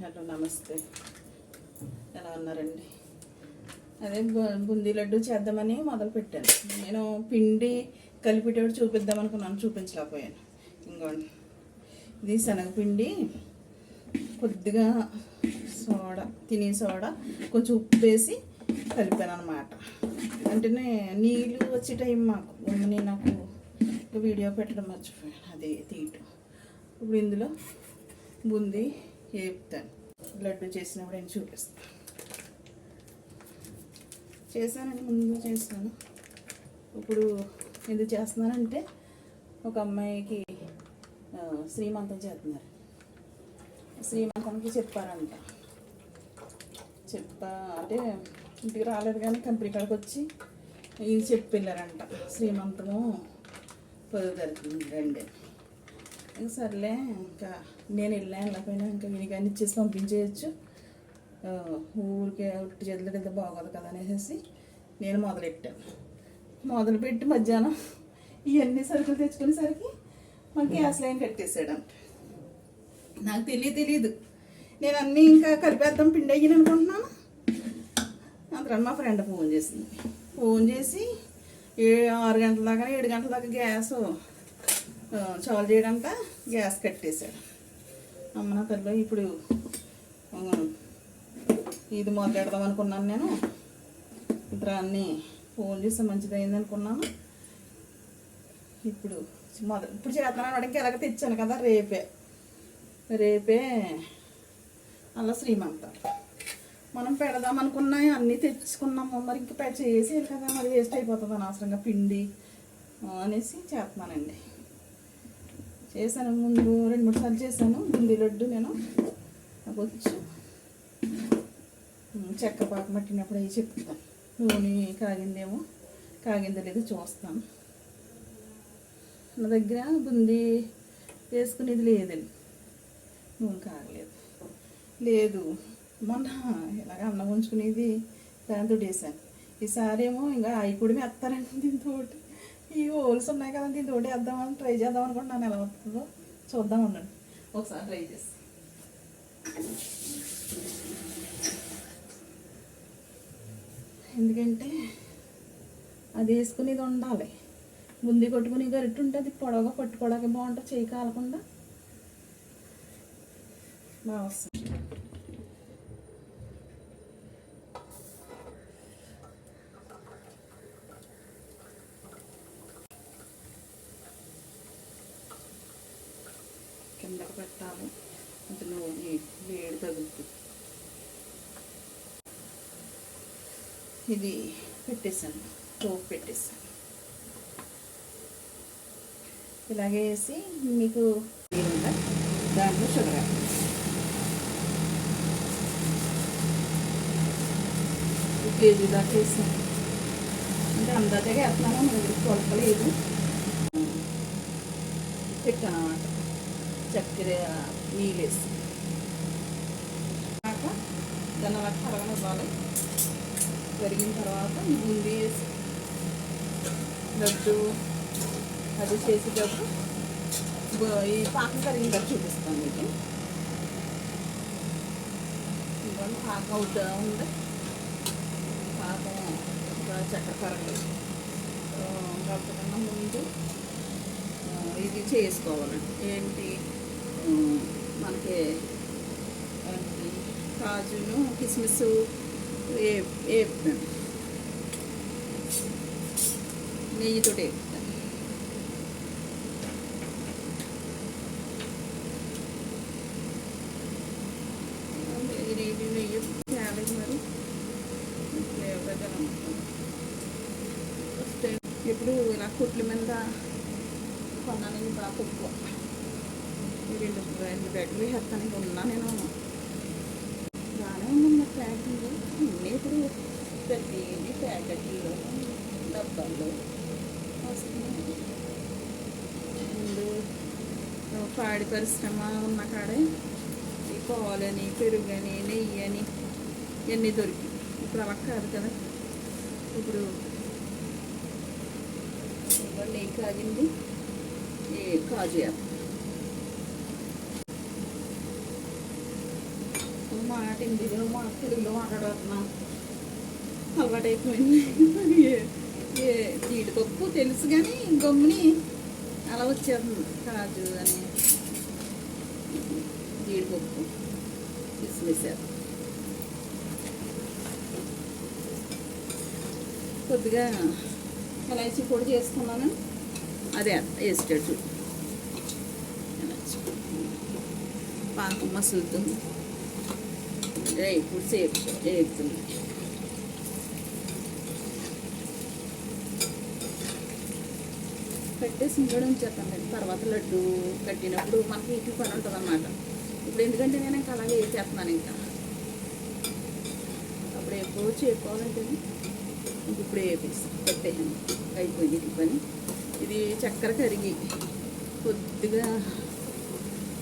Hello నమస్తే, ఎలా ఉన్నారండి? అదే బూందీ లడ్డు చేద్దామని మొదలు పెట్టాను. నేను పిండి కలిపేటప్పుడు చూపిద్దాం అనుకున్నాను, చూపించలేకపోయాను. ఇంకోండి, ఇది శనగపిండి, కొద్దిగా సోడా, తినే సోడా, కొంచెం ఉప్పు వేసి కలిపాను అనమాట. అంటేనే నీళ్ళు వచ్చే టైం మాకు ఉమ్మని నాకు వీడియో పెట్టడం మర్చిపోయాను, అది తీయటం. ఇప్పుడు ఇందులో బూందీ వేపుతాను. లడ్డు చేసినప్పుడు నేను చూపిస్తాను. చేశానని ముందు చేస్తాను. ఇప్పుడు ఎందుకు చేస్తున్నానంటే ఒక అమ్మాయికి శ్రీమంతం చేస్తున్నారు. శ్రీమంతానికి చెప్పారంట. అంటే ఇంటికి రాలేదు కానీ కంపెనీ కాడికి వచ్చి ఇది చెప్పి వెళ్ళారంట. శ్రీమంతము 10వ తారీఖు రండి. ఇంకా సర్లే, ఇంకా నేను వెళ్ళకపోయినా ఇంకా వినిగాని ఇచ్చేసి పంపించేయచ్చు, ఊరికే ఉట్టి చేతులకి వెళ్తే బాగోదు కదా అనేసి నేను మొదలుపెట్టి మధ్యాహ్నం ఇవన్నీ సరుకులు తెచ్చుకునేసరికి మాకు గ్యాస్ లైన్ కట్టేసాడంట. నాకు తెలియదు. నేను అన్నీ ఇంకా కలిపేద్దాం పిండి అయ్యాను అనుకుంటున్నాను. అందుకని మా ఫ్రెండ్ ఫోన్ చేసి 6 గంటల దాకా 7 గంటల దాకా గ్యాస్ చాలు చేయడంట, గ్యాస్ కట్టేశాడు. అమ్మ నా తల్లి, ఇప్పుడు ఇది మొదలెడదాం అనుకున్నాను. నేను ఇప్పుడు అన్నీ ఫోన్ చేస్తే మంచిదైంది అనుకున్నాను. ఇప్పుడు చేస్తున్నాను వాడికి ఎలాగ తెచ్చాను కదా, రేపే అలా శ్రీమంతాలు మనం పెడదాం అనుకున్నాయి, అన్నీ తెచ్చుకున్నాము. మరి ఇంక చేసేది కదా, మరి వేస్ట్ అయిపోతుంది అనవసరంగా పిండి అనేసి చేస్తున్నానండి. చేశాను, ముందు 2-3 సార్లు చేశాను బూందీ లడ్డు. నేను నాకు వచ్చు, చెక్క పాకం పట్టినప్పుడు అవి చెప్తాను. నూనె కాగిందో లేదో చూస్తాను. నా దగ్గర బూందీ వేసుకునేది లేదండి, నూనె కాగలేదు. మొన్న ఇలాగ అన్నం ఉంచుకునేది దాంతో వేసాను. ఈసారి ఏమో ఇంకా అవి కూడా వేస్తారండి. దీంతో ఈ హోల్స్ ఉన్నాయి కదా, దీంతో వేద్దామని ట్రై చేద్దాం అనుకుంటున్నాను. ఎలా వస్తుందో చూద్దాం, ఉండండి ఒకసారి ట్రై చేసి. ఎందుకంటే అది వేసుకునేది ఉండాలి. బూందీ కొట్టుకుని గరిటె ఉంటే అది పొడవుగా పట్టుకోవడానికి బాగుంటుంది, చేయి కాలకుండా బాగా వస్తుంది. కిందకి పెట్టాలి, అంటే నూనె వేడి తగులుతుంది. ఇది పెట్టేసాను, పోపు పెట్టేసాను. ఇలాగే వేసి మీకు దాంట్లో షుగర్ కేజీ దాకా వేసాను. అంటే అందాజగా వేస్తున్నాను, మన దగ్గర కొలపలేదు. పెట్టాను అన్నమాట, చక్కెర నీళ్ళు వేసి దాన్ని అలా కరగనివ్వాలి. కరిగిన తర్వాత బూందీ వేసి లడ్డు అది చేసేటప్పుడు ఈ పాకం కరిగిన చూపిస్తాను మీకు. ఇవన్నీ పాకం అవుతా ఉంది, పాకం చక్కెర కరగలేదు. కాకపోతే ముందు ఇది చేసుకోవాలండి. ఏంటి, మనకి కాజును కిస్మిస్ వేపుతాను, నెయ్యితో వేపుతాను. నెయ్యి తేలేదు, మరి ఫ్లేవర్గా నమ్ముతాను. ఇప్పుడు ఇలా కొట్ల మీద కొన్నాను, బాగా తక్కువ 2 బ్యాగులు వేస్తానికి ఉన్నా. నేను బాగానే ఉంది ప్యాకింగ్. అన్నీ ఇప్పుడు ప్రతి ప్యాకెట్లో డబ్బాల్లో వస్తున్నాయి. ముందు పాడి పరిశ్రమ ఉన్న కాడే ఈ పాలని, పెరుగని, నెయ్యి అని ఇవన్నీ దొరికి. ఇప్పుడు అలా కాదు కదా. ఇప్పుడు నెయ్యి కాగింది, కాజు మాట హిందీలో తెలుగులో మాట్లాడుతున్నా అలవాటు అయిపోయింది. ఏ జీడిపప్పు తెలుసు కానీ గమ్ముని అలా వచ్చేస్తుంది. కాజు అని జీడిపప్పు కిస్మిస్ కొద్దిగా ఇలాచి పొడి చేసుకున్నాను. అదే వేస్తాడు చూడు. పాకం మసులుతుంది. ఇప్పుడు వేగుతుంది. పెట్టేసి ఇంట్లో ఉంచేస్తాను. తర్వాత లడ్డు కట్టినప్పుడు మనకి ఇంటి పని ఉంటుంది అన్నమాట. ఇప్పుడు ఎందుకంటే నేను ఇంకా అలాగే వేసేస్తున్నాను. ఇంకా అప్పుడు ఎప్పుడు చేసుకోవాలంటే ఇప్పుడు వేపేసి పెట్టేసాను. అయిపోయింది ఇంటి పని. ఇది చక్కెర కరిగి కొద్దిగా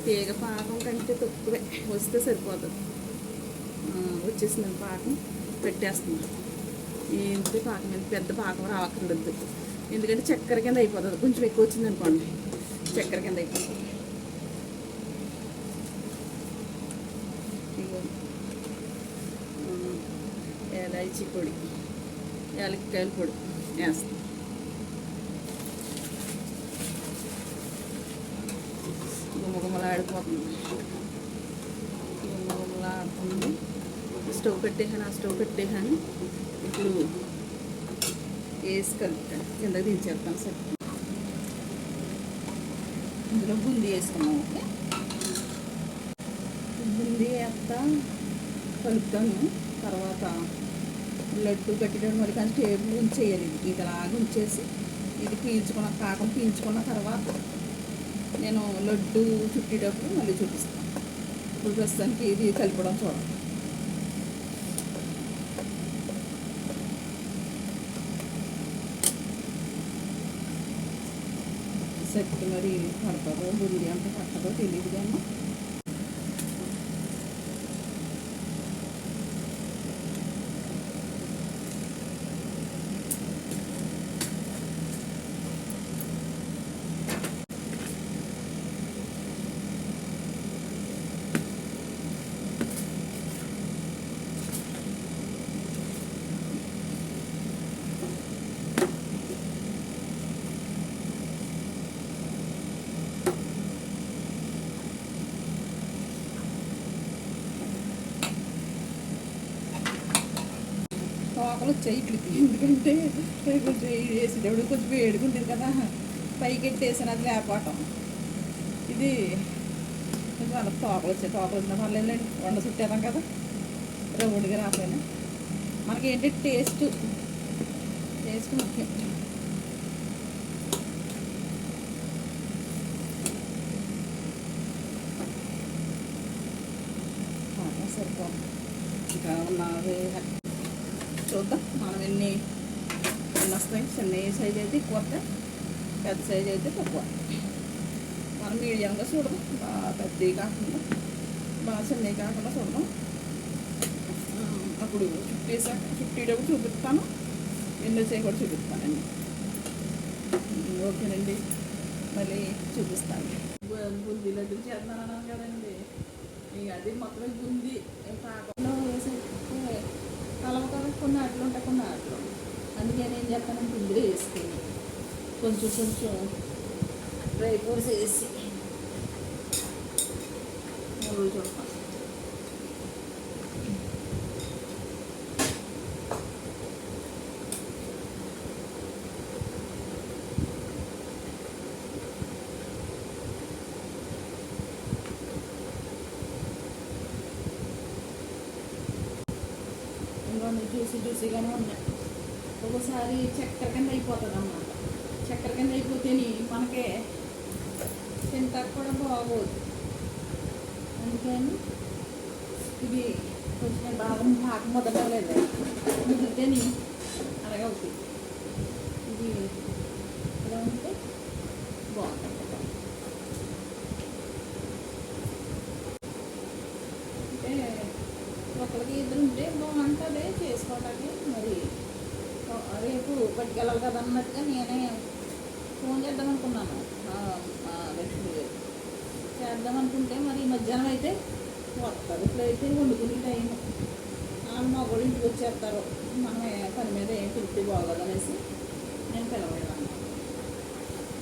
తీగ పాకం కంటే తక్కువే వస్తే సరిపోతుంది. వచ్చేసింది పాకం పెట్టేస్తున్నాను. ఏంటి పాకం మీద పెద్ద పాకం రావక్కర్లేదు. ఎందుకంటే చక్కెర కింద అయిపోతుంది. కొంచెం ఎక్కువ వచ్చింది అనుకోండి చక్కెర కింద అయిపోతుంది. ఇలాచి పొడి, యాలక్కాయల పొడి వేస్తాం. గుమ్మగుమ్మలాడిపోతుంది. గుమ్మగుమ్మలాడుతుంది. స్టవ్ పెట్టేసాను. ఆ స్టవ్ పెట్టేసాను. ఇప్పుడు వేసి కలుపుతాను. కిందకి దించేస్తాను. సరే ఇందులో బూందీ వేసుకున్నాము. ఓకే, బూందీ వేస్తా కలుపుతాను. తర్వాత లడ్డు కట్టేటప్పుడు మరి కానీ టేబుల్ ఉంచేయాలి. ఇది అలాగా ఉంచేసి ఇది పీల్చుకున్న పాకం పీల్చుకున్న తర్వాత నేను లడ్డు చుట్టేటప్పుడు మళ్ళీ చూపిస్తాను. ఇప్పుడు ప్రస్తుతానికి ఇది కలపడం చూడండి. సెట్ మరి పడుతుందో బుంది అంటే పట్టదో తెలియదు కానీ తోకలు వచ్చాయి ఇట్లకి. ఎందుకంటే కొంచెం వేసేటప్పుడు కొంచెం వేడుకుంటుంది కదా, పైకి ఎట్టేసాను. అది లేకపోవటం ఇది కొంచెం వాళ్ళకి తోకలు వచ్చాయి. తోకలు వచ్చిన పర్లేదండి, వండ చుట్టాం కదా రౌండ్గా రాపోయినా. మనకి ఏంటి టేస్ట్ ముఖ్యం. సరిపోదు. ఇంకా ఉన్నది చూద్దాం మనం ఎన్ని వస్తాయి. చిన్న సైజ్ అయితే ఎక్కువ వస్తాయి, పెద్ద సైజ్ అయితే తక్కువ. మనం మీడియంగా చూడదాం. బాగా పెద్దవి కాకుండా బాగా చిన్నవి కాకుండా చూడదాం. అప్పుడు చుట్టేటప్పుడు చూపిస్తాను. ఎన్నో చేయి కూడా చూపిస్తానండి. ఓకేనండి, మళ్ళీ చూపిస్తాను. బుందీ లడ్డు చేద్దానన్నాను కదండి. ఇక అది మొత్తం బుందీ పాకంలో వేసే కలవకలు కొన్ని ఆటలు ఉంటాయి, కొన్ని ఆటలు. అందుకే నేను చెప్తాను బుందీలో వేసుకుని కొంచెం డ్రై ఫ్రూట్స్ వేసి మూడు చూడతాను. జ్యూసీగానే ఉన్నాయి. ఒకసారి చక్కెర కింద అయిపోతుంది అన్నమాట. చక్కెర కింద అయిపోతేని మనకే తింటాక కూడా బాగోదు. అందుకని ఇది కొంచెం బాగా పాకం మొదలలేదు, ముదిరితేని అలాగే అవుతుంది. ఇది ఇలా ఉంటే బాగుంటుంది. అంటే ఒకరికి ఇద్దరు ఉంటే బాగుంటుంది చేసుకోవటానికి. మరి రేపు పట్టుకెళ్ళాలి కదా అన్నట్టుగా నేనే ఫోన్ చేద్దాం అనుకున్నాను. లక్ష్మి గారు చేద్దాం అనుకుంటే మరి మధ్యాహ్నం అయితే వస్తారు ఇట్లయితే వండుకునే టైం మగవాళ్ళు ఇంటికి వచ్చేస్తారు మనం పని మీద ఏం పిలిస్తే బాగోదు అనేసి నేను పిలవలేదన్న.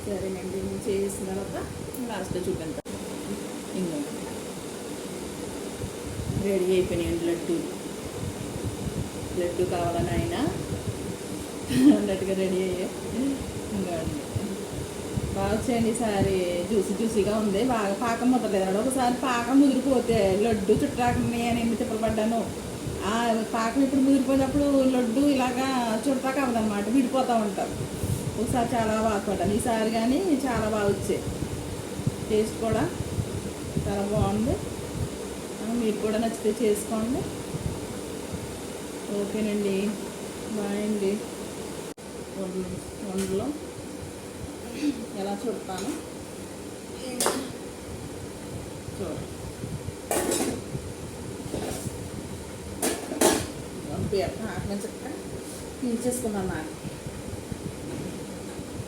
సరేనండి, నేను చేసిన తర్వాత లాస్ట్లో చూపిస్తాను. ఇంకా రెడీ అయిపోయినాయండి లడ్డు కావాలని ఆయన అన్నట్టుగా రెడీ అయ్యా. ఇంకా బాగా వచ్చాయండి. ఈసారి జ్యూసీగా ఉంది. బాగా పాకం ముద్దలేదు. ఒకసారి పాకం ముదిరిపోతే లడ్డు చుట్టాకని నేను ఎన్ని తిప్పలు పడ్డాను. ఆ పాకం ఇప్పుడు ముదిరిపోయినప్పుడు లడ్డు ఇలాగా చుట్టాక అవ్వదన్నమాట, విడిపోతూ ఉంటారు. ఒకసారి చాలా బాధపడ్డాను. ఈసారి కానీ చాలా బాగా వచ్చాయి. టేస్ట్ కూడా చాలా బాగుంది. మీరు కూడా నచ్చితే చేసుకోండి. ఓకేనండి, బాయ్ అండి. వండలో ఎలా చుడతాను చూడండి. ఆకు చక్క తీసేసుకున్నాను. నాకు